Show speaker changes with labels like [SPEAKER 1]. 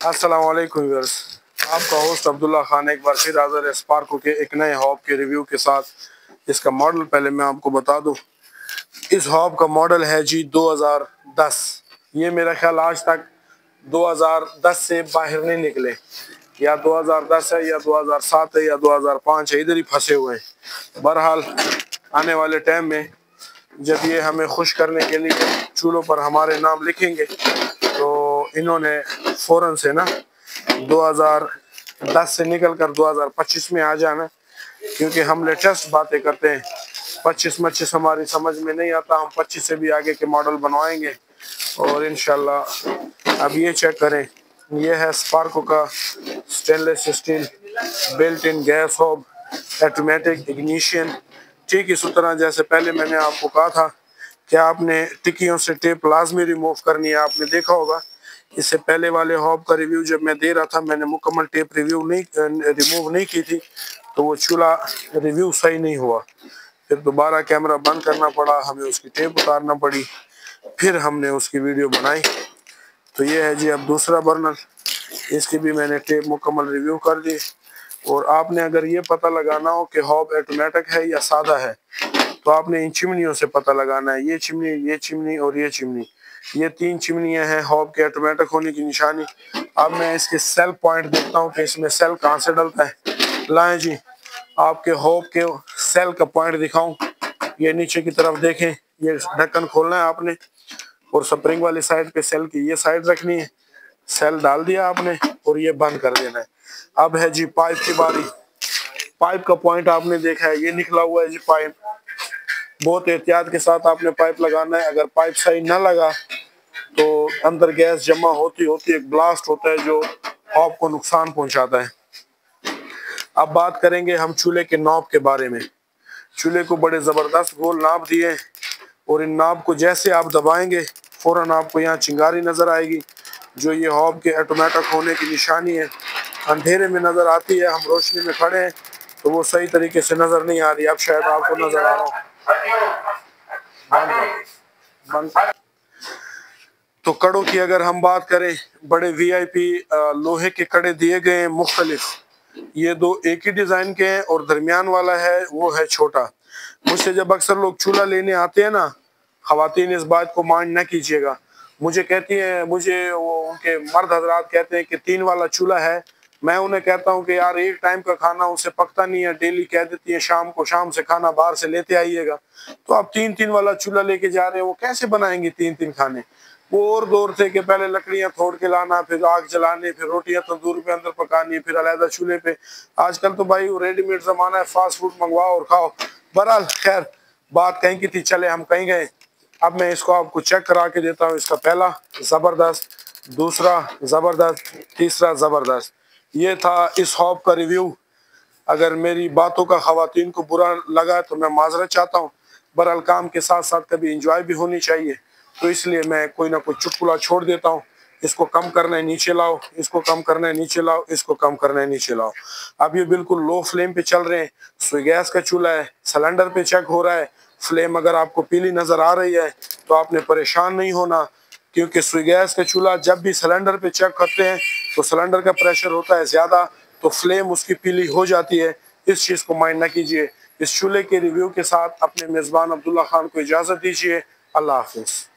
[SPEAKER 1] अस्सलाम वालेकुम व्यूअर्स, आपका होस्ट अब्दुल्ला खान एक बार फिर हाज़िर है स्पार्को के एक नए हॉब के रिव्यू के साथ। इसका मॉडल पहले मैं आपको बता दूं, इस हॉब का मॉडल है जी 2010। ये मेरा ख्याल आज तक 2010 से बाहर नहीं निकले, या 2010 है या 2007 है या 2005 है, इधर ही फंसे हुए हैं। बहरहाल आने वाले टाइम में जब ये हमें खुश करने के लिए चूल्हों पर हमारे नाम लिखेंगे तो इन्होंने फ़ौरन से ना 2010 से निकल कर 2025 में आ जाना, क्योंकि हम लेटेस्ट बातें करते हैं। 25 हमारी समझ में नहीं आता, हम 25 से भी आगे के मॉडल बनवाएंगे। और इंशाल्लाह अब ये चेक करें, ये है स्पार्को का stainless steel built in gas hob, automatic ignition. ठीक इस तरह जैसे पहले मैंने आपको कहा था कि आपने टिक्कियों से टेप लाजमी रिमूव करनी है। आपने देखा होगा इससे पहले वाले हॉब का रिव्यू जब मैं दे रहा था, मैंने मुकम्मल टेप रिमूव नहीं की थी, तो वो चूल्हा रिव्यू सही नहीं हुआ। फिर दोबारा कैमरा बंद करना पड़ा, हमें उसकी टेप उतारना पड़ी, फिर हमने उसकी वीडियो बनाई। तो ये है जी अब दूसरा बर्नर, इसकी भी मैंने टेप मुकम्मल रिव्यू कर दी। और आपने अगर ये पता लगाना हो कि हॉब ऑटोमेटिक है या सादा है, तो आपने इन चिमनियों से पता लगाना है। ये चिमनी और ये चिमनी, ये तीन चिमनियां हैं हॉब के ऑटोमेटिक होने की निशानी। अब मैं इसके सेल पॉइंट देखता हूँ कि इसमें सेल कहाँ से डलता है। लाएं जी, आपके हॉब के सेल का पॉइंट दिखाऊं। ये नीचे की तरफ देखें, ये ढक्कन खोलना है आपने और स्प्रिंग वाली साइड पे सेल की ये साइड रखनी है। सेल डाल दिया आपने और ये बंद कर देना है। अब है जी पाइप की बारी। पाइप का पॉइंट आपने देखा है, ये निकला हुआ है जी पाइप। बहुत एहतियात के साथ आपने पाइप लगाना है। अगर पाइप सही ना लगा तो अंदर गैस जमा होती होती एक ब्लास्ट होता है जो हॉब को नुकसान पहुंचाता है। अब बात करेंगे हम चूल्हे के नॉब के बारे में। चूल्हे को बड़े ज़बरदस्त गोल नाप दिए और इन नाप को जैसे आप दबाएंगे फौरन आपको यहाँ चिंगारी नज़र आएगी, जो ये हॉब के ऑटोमेटिक होने की निशानी है। अंधेरे में नज़र आती है, हम रोशनी में खड़े हैं तो वो सही तरीके से नज़र नहीं आ रही। अब शायद आपको नज़र आ रहा हो। तो कड़ों की अगर हम बात करें, बड़े वीआईपी लोहे के कड़े दिए गए हैं मुख्तलिफ। ये दो एक ही डिज़ाइन के हैं और दरमियान वाला है वो है छोटा। मुझसे जब अक्सर लोग चूल्हा लेने आते हैं ना, ख़वातीन इस बात को माइंड न कीजिएगा, मुझे कहती हैं, मुझे वो उनके मर्द हजरात कहते हैं कि 3 वाला चूल्हा है। मैं उन्हें कहता हूं कि यार एक टाइम का खाना उससे पकता नहीं है, डेली कह देती है शाम को, शाम से खाना बाहर से लेते आइएगा। तो आप 3 वाला चूल्हा लेके जा रहे हैं, वो कैसे बनाएंगे 3 खाने। वो और दौर थे कि पहले लकड़ियां तोड़ के लाना, फिर आग जलाने, फिर रोटियां तंदूर पे अंदर पकानी, फिर अलहदा चूल्हे पे। आजकल तो भाई रेडीमेड जमाना है, फास्ट फूड मंगवाओ और खाओ। बहरहाल खैर, बात कहीं की थी, चले हम कहीं गए। अब मैं इसको आपको चेक करा के देता हूँ। इसका पहला ज़बरदस्त, दूसरा ज़बरदस्त, तीसरा ज़बरदस्त। ये था इस हॉब का रिव्यू। अगर मेरी बातों का ख़वातीन को बुरा लगा तो मैं माजरत चाहता हूँ। बहरहाल काम के साथ साथ कभी इंजॉय भी होनी चाहिए, तो इसलिए मैं कोई ना कोई चुटकुला छोड़ देता हूँ। इसको कम करना है नीचे लाओ, इसको कम करना है नीचे लाओ, इसको कम करना है नीचे लाओ। अब ये बिल्कुल लो फ्लेम पे चल रहे हैं। सुई गैस का चूल्हा है, सिलेंडर पे चेक हो रहा है। फ्लेम अगर आपको पीली नज़र आ रही है तो आपने परेशान नहीं होना, क्योंकि सुई गैस का चूल्हा जब भी सिलेंडर पे चेक करते हैं तो सिलेंडर का प्रेशर होता है ज़्यादा, तो फ्लेम उसकी पीली हो जाती है। इस चीज़ को माइंड न कीजिए। इस चूल्हे के रिव्यू के साथ अपने मेज़बान अब्दुल्ला खान को इजाज़त दीजिए। अल्लाह हाफिज़।